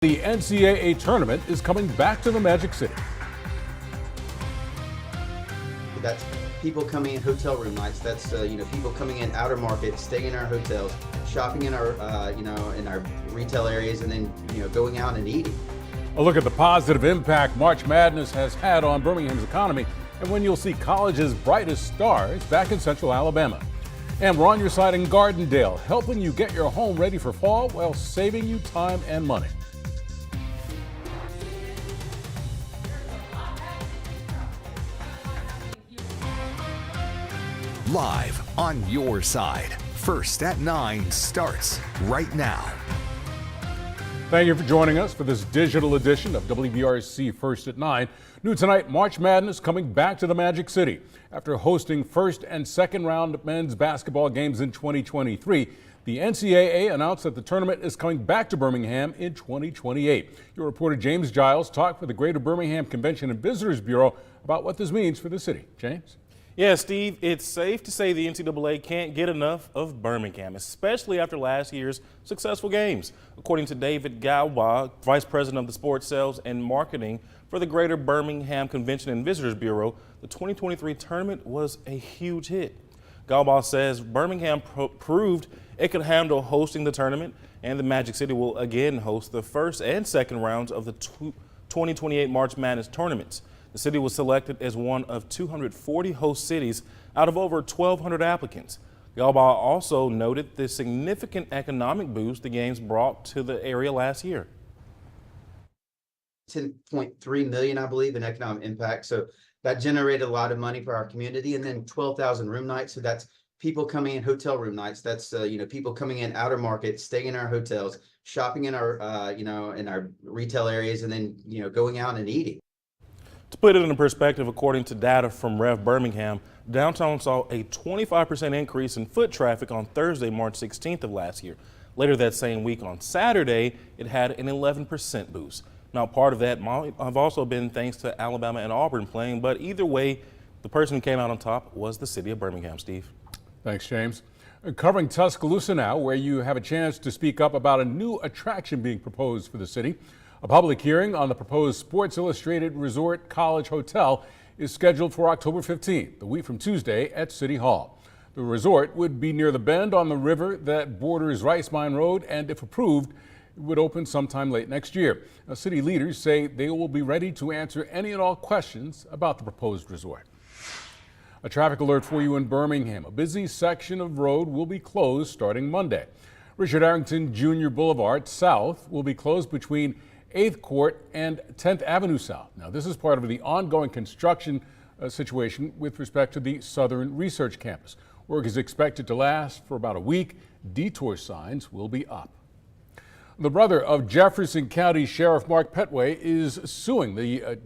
The NCAA tournament is coming back to the Magic City. That's people coming in hotel room nights. That's people coming in outer market, staying in our hotels, shopping in our in our retail areas, and then going out and eating. A look at the positive impact March Madness has had on Birmingham's economy, and when you'll see college's brightest stars back in Central Alabama. And we're on your side in Gardendale, helping you get your home ready for fall while saving you time and money. Live on your side. First at 9 starts right now. Thank you for joining us for this digital edition of WBRC First at 9. New tonight, March Madness coming back to the Magic City. After hosting first and second round men's basketball games in 2023, the NCAA announced that the tournament is coming back to Birmingham in 2028. Your reporter James Giles talked with the Greater Birmingham Convention and Visitors Bureau about what this means for the city. James? Yeah, Steve, it's safe to say the NCAA can't get enough of Birmingham, especially after last year's successful games. According to David Galwa, Vice President of the Sports Sales and Marketing for the Greater Birmingham Convention and Visitors Bureau, the 2023 tournament was a huge hit. Galwa says Birmingham proved it could handle hosting the tournament, and the Magic City will again host the first and second rounds of the 2028 March Madness tournaments. The city was selected as one of 240 host cities out of over 1,200 applicants. Galba also noted the significant economic boost the games brought to the area last year. 10.3 million, I believe, in economic impact. So that generated a lot of money for our community. And then 12,000 room nights. So that's people coming in hotel room nights. That's people coming in outer market, staying in our hotels, shopping in our in our retail areas, and then going out and eating. To put it in perspective, according to data from Rev Birmingham, downtown saw a 25% increase in foot traffic on Thursday, March 16th of last year. Later that same week on Saturday, it had an 11% boost. Now, part of that might have also been thanks to Alabama and Auburn playing, but either way, the person who came out on top was the city of Birmingham, Steve. Thanks, James. Covering Tuscaloosa now, where you have a chance to speak up about a new attraction being proposed for the city. A public hearing on the proposed Sports Illustrated Resort College Hotel is scheduled for October 15th, a week from Tuesday at City Hall. The resort would be near the bend on the river that borders Rice Mine Road, and if approved, it would open sometime late next year. Now, city leaders say they will be ready to answer any and all questions about the proposed resort. A traffic alert for you in Birmingham. A busy section of road will be closed starting Monday. Richard Arrington Jr. Boulevard South will be closed between 8th Court and 10th Avenue South. Now, this is part of the ongoing construction situation with respect to the Southern Research Campus. Work is expected to last for about a week. Detour signs will be up. The brother of Jefferson County Sheriff Mark Petway is suing the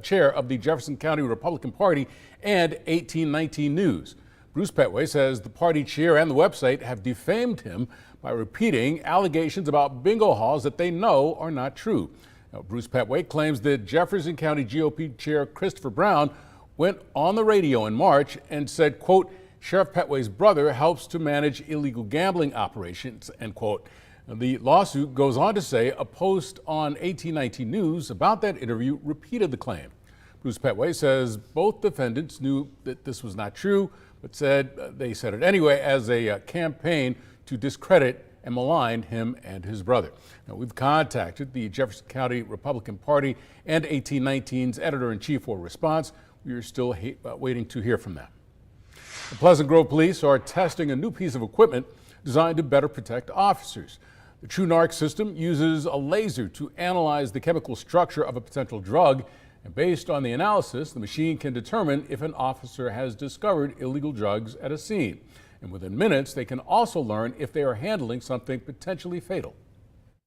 chair of the Jefferson County Republican Party and 1819 News. Bruce Petway says the party chair and the website have defamed him by repeating allegations about bingo halls that they know are not true. Now, Bruce Petway claims that Jefferson County GOP Chair Christopher Brown went on the radio in March and said, quote, Sheriff Petway's brother helps to manage illegal gambling operations, end quote. The lawsuit goes on to say a post on 1819 News about that interview repeated the claim. Bruce Petway says both defendants knew that this was not true, but said they said it anyway as a campaign to discredit and malign him and his brother. Now, we've contacted the Jefferson County Republican Party and 1819's editor-in-chief for a response. We are still waiting to hear from them. The Pleasant Grove Police are testing a new piece of equipment designed to better protect officers. The TrueNarc system uses a laser to analyze the chemical structure of a potential drug, and based on the analysis, the machine can determine if an officer has discovered illegal drugs at a scene. And within minutes, they can also learn if they are handling something potentially fatal.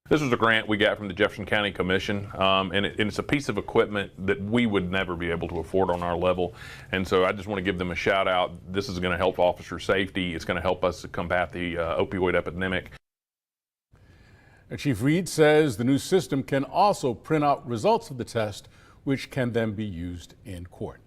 This was a grant we got from the Jefferson County Commission, and it's a piece of equipment that we would never be able to afford on our level. And so I just want to give them a shout out. This is going to help officer safety. It's going to help us to combat the opioid epidemic. Chief Reed says the new system can also print out results of the test, which can then be used in court.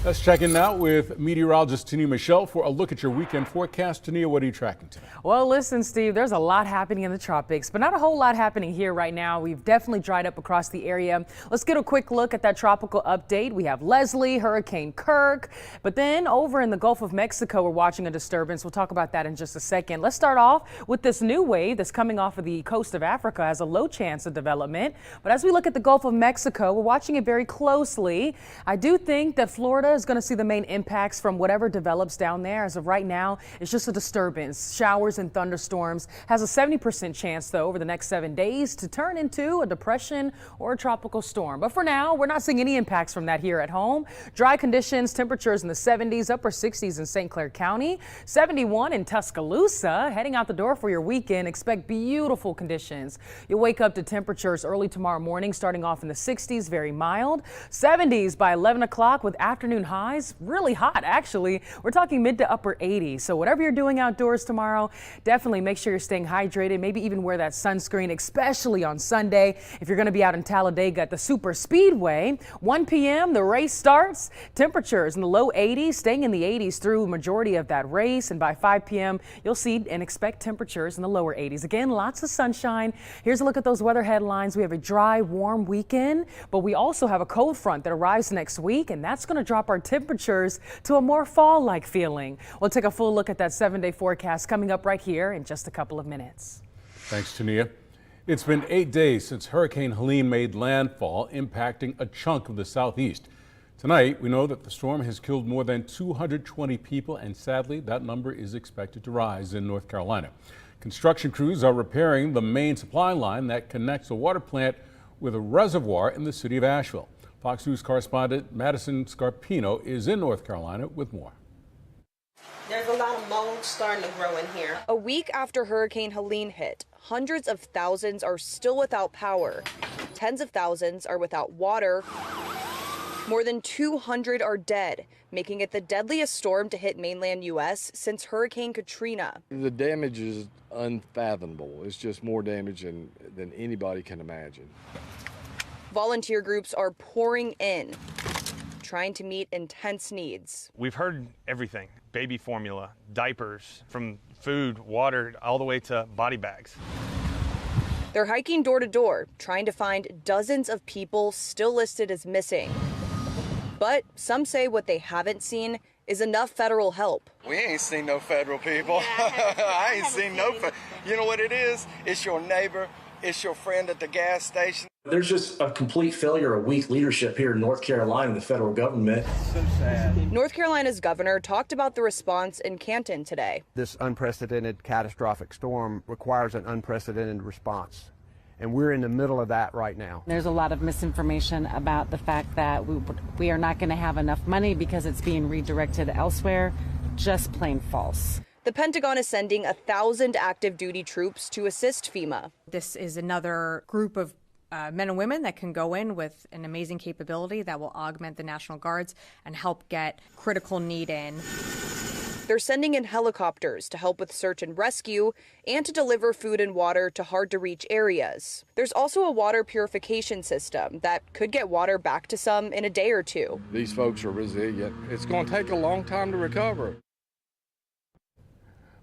Let's check in now with meteorologist Tania Michelle for a look at your weekend forecast. Tania, what are you tracking today? Well, listen, Steve, there's a lot happening in the tropics, but not a whole lot happening here right now. We've definitely dried up across the area. Let's get a quick look at that tropical update. We have Leslie, Hurricane Kirk, but then over in the Gulf of Mexico, we're watching a disturbance. We'll talk about that in just a second. Let's start off with this new wave that's coming off of the coast of Africa, has a low chance of development. But as we look at the Gulf of Mexico, we're watching it very closely. I do think that Florida is going to see the main impacts from whatever develops down there. As of right now, it's just a disturbance. Showers and thunderstorms. Has a 70% chance, though, over the next 7 days to turn into a depression or a tropical storm. But for now, we're not seeing any impacts from that here at home. Dry conditions, temperatures in the 70s, upper 60s in St. Clair County, 71 in Tuscaloosa. Heading out the door for your weekend, expect beautiful conditions. You'll wake up to temperatures early tomorrow morning, starting off in the 60s, very mild. 70s by 11 o'clock with afternoon highs. Really hot, actually. We're talking mid to upper 80s. So whatever you're doing outdoors tomorrow, definitely make sure you're staying hydrated. Maybe even wear that sunscreen, especially on Sunday. If you're going to be out in Talladega at the Super Speedway, 1 p.m. the race starts. Temperatures in the low 80s, staying in the 80s through the majority of that race. And by 5 p.m., you'll see and expect temperatures in the lower 80s. Again, lots of sunshine. Here's a look at those weather headlines. We have a dry, warm weekend, but we also have a cold front that arrives next week, and that's going to drop our temperatures to a more fall-like feeling. We'll take a full look at that 7-day forecast coming up right here in just a couple of minutes. Thanks, Tania. It's been 8 days since Hurricane Helene made landfall, impacting a chunk of the southeast. Tonight, we know that the storm has killed more than 220 people, and sadly, that number is expected to rise in North Carolina. Construction crews are repairing the main supply line that connects a water plant with a reservoir in the city of Asheville. Fox News correspondent Madison Scarpino is in North Carolina with more. There's a lot of mold starting to grow in here. A week after Hurricane Helene hit, hundreds of thousands are still without power. Tens of thousands are without water. More than 200 are dead, making it the deadliest storm to hit mainland U.S. since Hurricane Katrina. The damage is unfathomable. It's just more damage than anybody can imagine. Volunteer groups are pouring in, trying to meet intense needs. We've heard everything: baby formula, diapers, from food, water, all the way to body bags. They're hiking door to door, trying to find dozens of people still listed as missing. But some say what they haven't seen is enough federal help. We ain't seen no federal people. I ain't seen no. You know what it is? It's your neighbor. It's your friend at the gas station. There's just a complete failure of weak leadership here in North Carolina and the federal government. So sad. North Carolina's governor talked about the response in Canton today. This unprecedented catastrophic storm requires an unprecedented response, and we're in the middle of that right now. There's a lot of misinformation about the fact that we are not going to have enough money because it's being redirected elsewhere. Just plain false. The Pentagon is sending 1,000 active duty troops to assist FEMA. This is another group of men and women that can go in with an amazing capability that will augment the National Guards and help get critical need in. They're sending in helicopters to help with search and rescue and to deliver food and water to hard-to-reach areas. There's also a water purification system that could get water back to some in a day or two. These folks are resilient. It's going to take a long time to recover.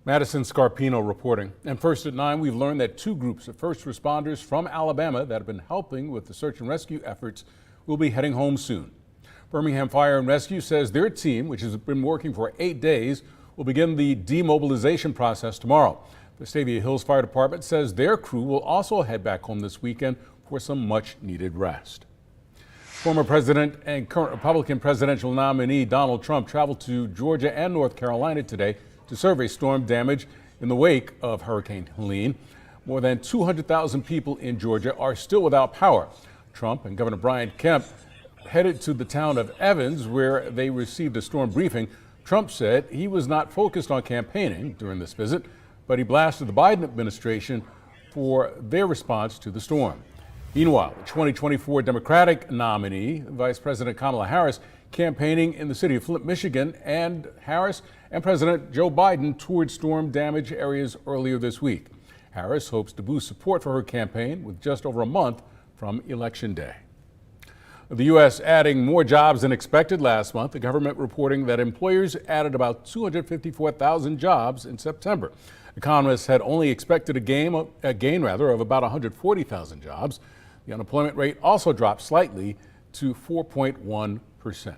Madison Scarpino reporting. And first at 9, we've learned that 2 groups of first responders from Alabama that have been helping with the search and rescue efforts will be heading home soon. Birmingham Fire and Rescue says their team, which has been working for 8 days, will begin the demobilization process tomorrow. The Vestavia Hills Fire Department says their crew will also head back home this weekend for some much needed rest. Former President and current Republican presidential nominee Donald Trump traveled to Georgia and North Carolina today to survey storm damage in the wake of Hurricane Helene. More than 200,000 people in Georgia are still without power. Trump and Governor Brian Kemp headed to the town of Evans, where they received a storm briefing. Trump said he was not focused on campaigning during this visit, but he blasted the Biden administration for their response to the storm. Meanwhile, the 2024 Democratic nominee, Vice President Kamala Harris, campaigning in the city of Flint, Michigan, and Harris and President Joe Biden toured storm damaged areas earlier this week. Harris hopes to boost support for her campaign with just over a month from Election Day. The U.S. adding more jobs than expected last month. The government reporting that employers added about 254,000 jobs in September. Economists had only expected a gain of about 140,000 jobs. The unemployment rate also dropped slightly to 4.1%.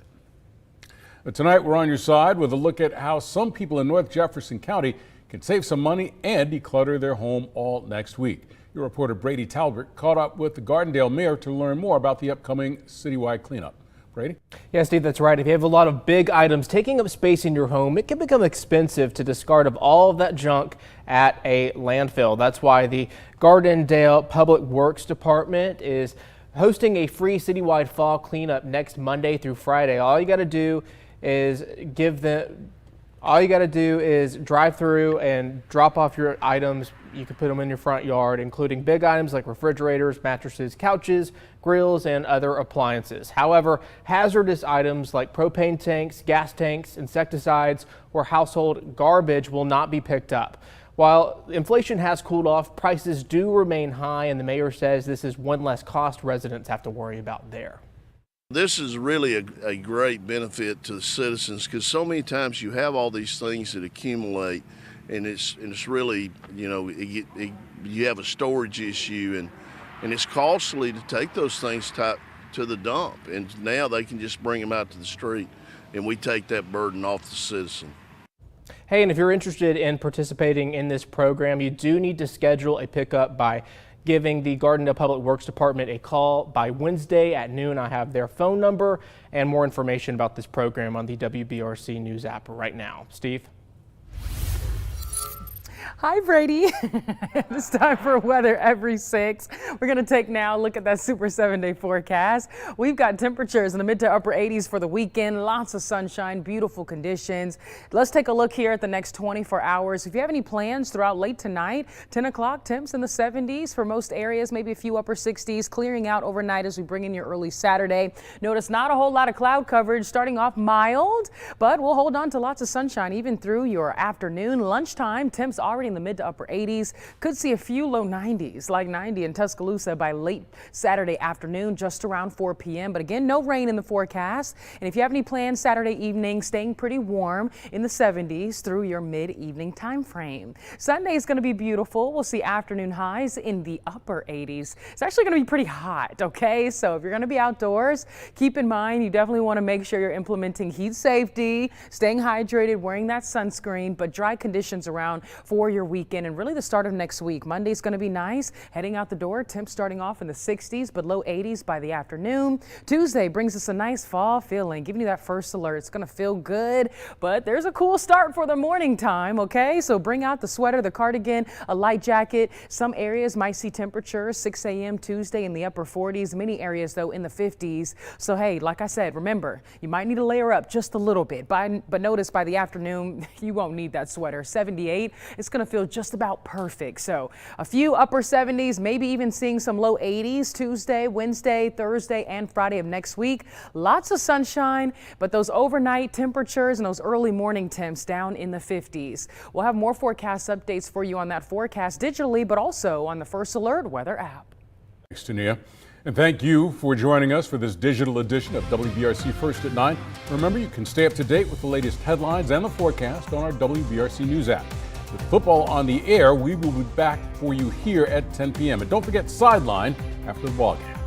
Tonight, we're on your side with a look at how some people in North Jefferson County can save some money and declutter their home all next week. Your reporter Brady Talbert caught up with the Gardendale mayor to learn more about the upcoming citywide cleanup. Brady? Yeah, Steve, that's right. If you have a lot of big items taking up space in your home, it can become expensive to discard of all of that junk at a landfill. That's why the Gardendale Public Works Department is hosting a free citywide fall cleanup next Monday through Friday. All you got to do is drive through and drop off your items. You can put them in your front yard, including big items like refrigerators, mattresses, couches, grills, and other appliances. However, hazardous items like propane tanks, gas tanks, insecticides, or household garbage will not be picked up. While inflation has cooled off, prices do remain high, and the mayor says this is one less cost residents have to worry about there. This is really a great benefit to the citizens because so many times you have all these things that accumulate, and it's really, you know, you have a storage issue, and it's costly to take those things to the dump, and now they can just bring them out to the street, and we take that burden off the citizen. Hey, and if you're interested in participating in this program, you do need to schedule a pickup by giving the Gardendale Public Works Department a call by Wednesday at noon. I have their phone number and more information about this program on the WBRC News app right now. Steve? Hi, Brady. It's time for weather every 6. We're going to take now a look at that super 7-day forecast. We've got temperatures in the mid to upper 80s for the weekend. Lots of sunshine, beautiful conditions. Let's take a look here at the next 24 hours. If you have any plans throughout late tonight, 10 o'clock, temps in the 70s for most areas, maybe a few upper 60s, clearing out overnight as we bring in your early Saturday. Notice not a whole lot of cloud coverage, starting off mild, but we'll hold on to lots of sunshine even through your afternoon. Lunchtime, temps already in the mid to upper 80s. Could see a few low 90s, like 90 in Tuscaloosa by late Saturday afternoon, just around 4 p.m. But again, no rain in the forecast. And if you have any plans Saturday evening, staying pretty warm in the 70s through your mid-evening time frame. Sunday is going to be beautiful. We'll see afternoon highs in the upper 80s. It's actually going to be pretty hot, okay? So if you're going to be outdoors, keep in mind you definitely want to make sure you're implementing heat safety, staying hydrated, wearing that sunscreen, but dry conditions around for your weekend and really the start of next week. Monday's going to be nice. Heading out the door, temps starting off in the 60s, but low 80s by the afternoon. Tuesday brings us a nice fall feeling, giving you that first alert. It's going to feel good, but there's a cool start for the morning time, okay? So bring out the sweater, the cardigan, a light jacket. Some areas might see temperatures 6 a.m. Tuesday in the upper 40s. Many areas, though, in the 50s. So, hey, like I said, remember, you might need to layer up just a little bit, but notice by the afternoon, you won't need that sweater. 78, it's going to feel just about perfect. So a few upper 70s, maybe even seeing some low 80s Tuesday, Wednesday, Thursday, and Friday of next week. Lots of sunshine, but those overnight temperatures and those early morning temps down in the 50s. We'll have more forecast updates for you on that forecast digitally, but also on the First Alert weather app. Thanks, Tania. And thank you for joining us for this digital edition of WBRC First at 9. Remember, you can stay up to date with the latest headlines and the forecast on our WBRC News app. With football on the air, we will be back for you here at 10 p.m. And don't forget Sideline after the ballgame.